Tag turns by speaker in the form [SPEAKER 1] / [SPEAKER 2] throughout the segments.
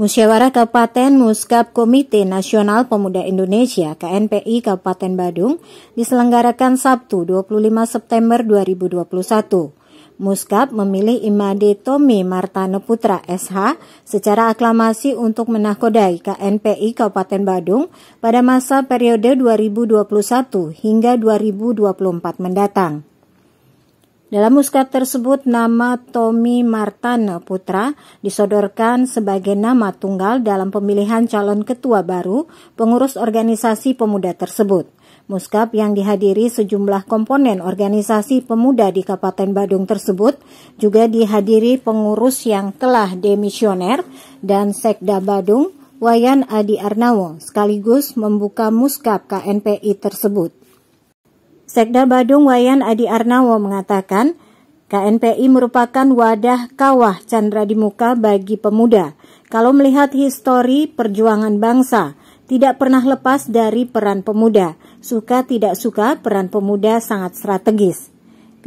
[SPEAKER 1] Musyawarah Kabupaten Muskap Komite Nasional Pemuda Indonesia KNPI Kabupaten Badung diselenggarakan Sabtu 25 September 2021. Muskap memilih Imade Tommy Martano Putra SH secara aklamasi untuk menakodai KNPI Kabupaten Badung pada masa periode 2021 hingga 2024 mendatang. Dalam muskap tersebut, nama Tommy Martano Putra disodorkan sebagai nama tunggal dalam pemilihan calon ketua baru pengurus organisasi pemuda tersebut. Muskap yang dihadiri sejumlah komponen organisasi pemuda di Kabupaten Badung tersebut juga dihadiri pengurus yang telah demisioner dan Sekda Badung, Wayan Adi Arnawo, sekaligus membuka muskap KNPI tersebut. Sekda Badung Wayan Adi Arnawo mengatakan, KNPI merupakan wadah kawah candra di muka bagi pemuda. Kalau melihat histori perjuangan bangsa, tidak pernah lepas dari peran pemuda. Suka tidak suka, peran pemuda sangat strategis.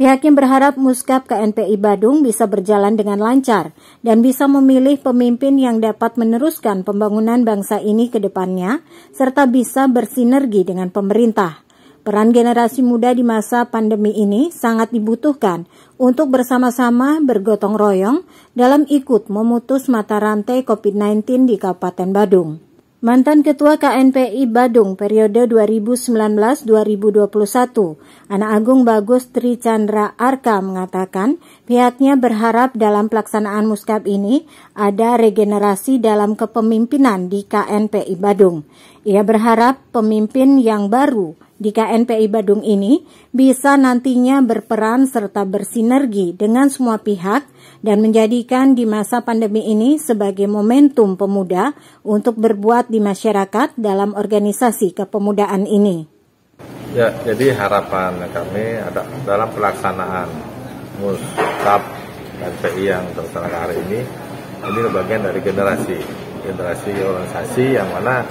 [SPEAKER 1] Pihaknya berharap muskap KNPI Badung bisa berjalan dengan lancar dan bisa memilih pemimpin yang dapat meneruskan pembangunan bangsa ini ke depannya, serta bisa bersinergi dengan pemerintah. Peran generasi muda di masa pandemi ini sangat dibutuhkan untuk bersama-sama bergotong royong dalam ikut memutus mata rantai COVID-19 di Kabupaten Badung. Mantan Ketua KNPI Badung periode 2019-2021, Anak Agung Bagus Tri Chandra Arka mengatakan pihaknya berharap dalam pelaksanaan muskap ini ada regenerasi dalam kepemimpinan di KNPI Badung. Ia berharap pemimpin yang baru di KNPI Badung ini bisa nantinya berperan serta bersinergi dengan semua pihak dan menjadikan di masa pandemi ini sebagai momentum pemuda untuk berbuat di masyarakat dalam organisasi kepemudaan ini.
[SPEAKER 2] Ya, jadi harapan kami ada dalam pelaksanaan muskap KNPI yang terselenggara hari ini bagian dari generasi organisasi yang mana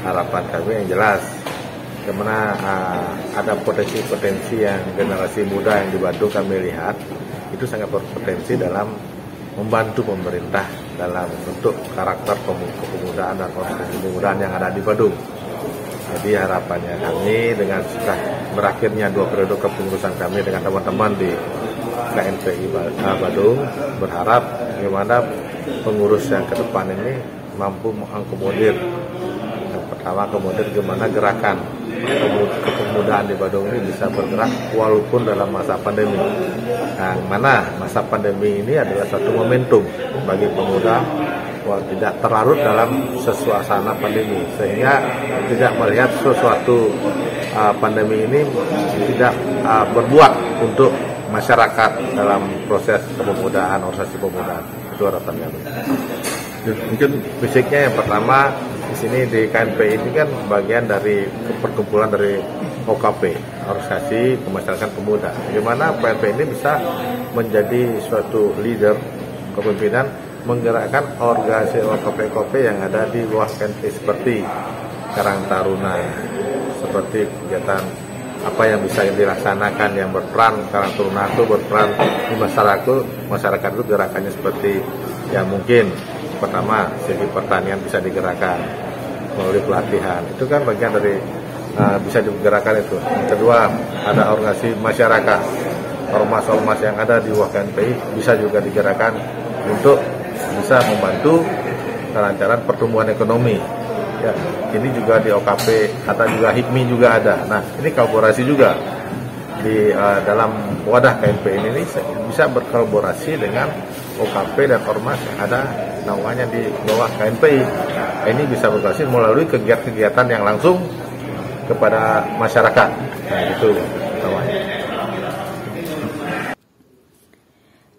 [SPEAKER 2] harapan kami yang jelas karena ada potensi-potensi yang generasi muda yang di Badung kami lihat itu sangat berpotensi dalam membantu pemerintah dalam bentuk karakter kepemudaan dan kepemudaan yang ada di Badung. Jadi harapannya kami dengan sudah berakhirnya 2 periode kepengurusan kami dengan teman-teman di KNPI Badung berharap bagaimana pengurus yang ke depan ini mampu mengakomodir yang pertama kemudian bagaimana gerakan kepemudaan di Badung ini bisa bergerak walaupun dalam masa pandemi. Yang mana masa pandemi ini adalah satu momentum bagi pemuda tidak terlarut dalam suasana pandemi sehingga tidak melihat sesuatu pandemi ini tidak berbuat untuk masyarakat dalam proses kepemudaan, organisasi kepemudaan. Itu harapan kami. Mungkin basicnya yang pertama di sini di KNPI ini kan bagian dari perkumpulan dari OKP, organisasi kemasyarakatan pemuda. Bagaimana KNPI ini bisa menjadi suatu leader kepemimpinan menggerakkan organisasi OKP yang ada di luar KNPI seperti Karang Taruna, seperti kegiatan apa yang bisa dilaksanakan yang berperan Karang Taruna itu berperan di masyarakat itu gerakannya seperti yang mungkin pertama segi pertanian bisa digerakkan melalui pelatihan, itu kan bagian dari bisa digerakkan itu. Yang kedua ada organisasi masyarakat, ormas-ormas yang ada di KNPI bisa juga digerakkan untuk bisa membantu kelancaran pertumbuhan ekonomi. Ya, ini juga di OKP atau juga HIPMI juga ada. Nah, ini kolaborasi juga di dalam wadah KNPI ini bisa berkolaborasi dengan OKP dan ormas yang ada namanya di bawah KNPI. Ini bisa berkolaborasi melalui kegiatan-kegiatan yang langsung kepada masyarakat. Nah, itu namanya.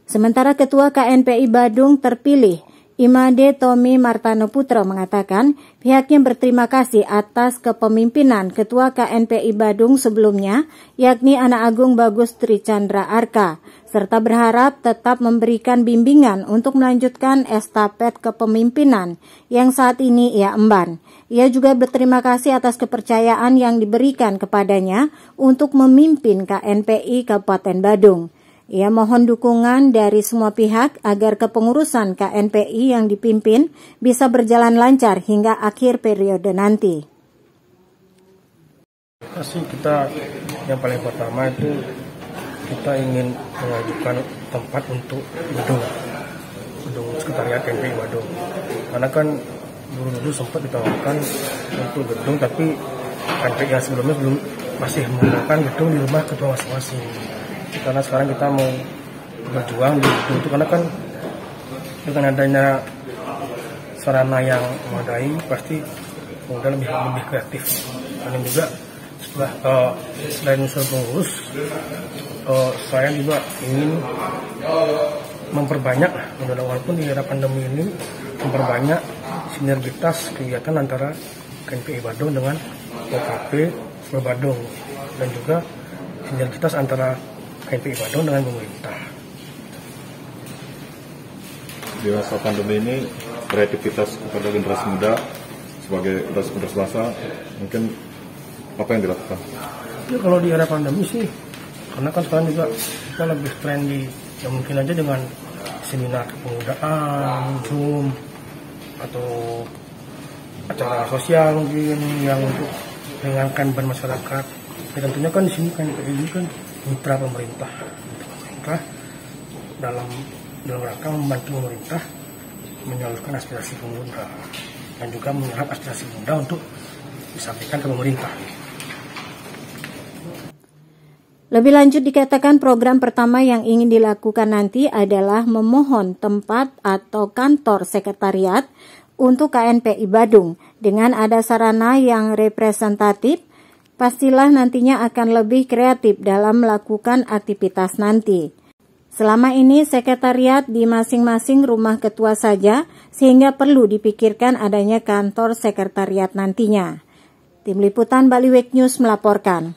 [SPEAKER 1] Sementara Ketua KNPI Badung terpilih, Imade Tommy Martano Putra mengatakan pihaknya berterima kasih atas kepemimpinan Ketua KNPI Badung sebelumnya, yakni Anak Agung Bagus Tri Chandra Arka, serta berharap tetap memberikan bimbingan untuk melanjutkan estafet kepemimpinan yang saat ini ia emban. Ia juga berterima kasih atas kepercayaan yang diberikan kepadanya untuk memimpin KNPI Kabupaten Badung. Ia mohon dukungan dari semua pihak agar kepengurusan KNPI yang dipimpin bisa berjalan lancar hingga akhir periode nanti.
[SPEAKER 3] Kita yang paling pertama itu kita ingin mengajukan tempat untuk gedung sekretariat KNPI Badung. Karena kan dulu sempat ditawarkan untuk gedung, tapi KNPI yang sebelumnya masih menggunakan gedung di rumah ketua masing-masing. Karena sekarang kita mau berjuang di gedung itu, karena kan dengan adanya sarana yang memadai pasti udah lebih kreatif. Dan juga setelah selain unsur pengurus, saya juga ingin memperbanyak, walaupun di era pandemi ini, memperbanyak sinergitas kegiatan antara KNPI Badung dengan OKP Badung, dan juga sinergitas antara KNPI Badung dengan pemerintah.
[SPEAKER 4] Di masa pandemi ini, kreativitas kepada generasi muda sebagai generasi bangsa, mungkin apa yang dilakukan?
[SPEAKER 3] Ya, kalau di era pandemi sih, karena kan sekarang juga kita lebih trendy, ya mungkin aja dengan seminar kepemudaan, Zoom, atau acara sosial mungkin yang untuk meringankan beban masyarakat. Ya, tentunya kan di sini KNPI ini kan mitra pemerintah dalam rangka membantu pemerintah menyalurkan aspirasi pemuda dan juga menyerap aspirasi pemuda untuk disampaikan ke pemerintah.
[SPEAKER 1] Lebih lanjut dikatakan program pertama yang ingin dilakukan nanti adalah memohon tempat atau kantor sekretariat untuk KNPI Badung. Dengan ada sarana yang representatif, pastilah nantinya akan lebih kreatif dalam melakukan aktivitas nanti. Selama ini sekretariat di masing-masing rumah ketua saja, sehingga perlu dipikirkan adanya kantor sekretariat nantinya. Tim Liputan Bali Week News melaporkan.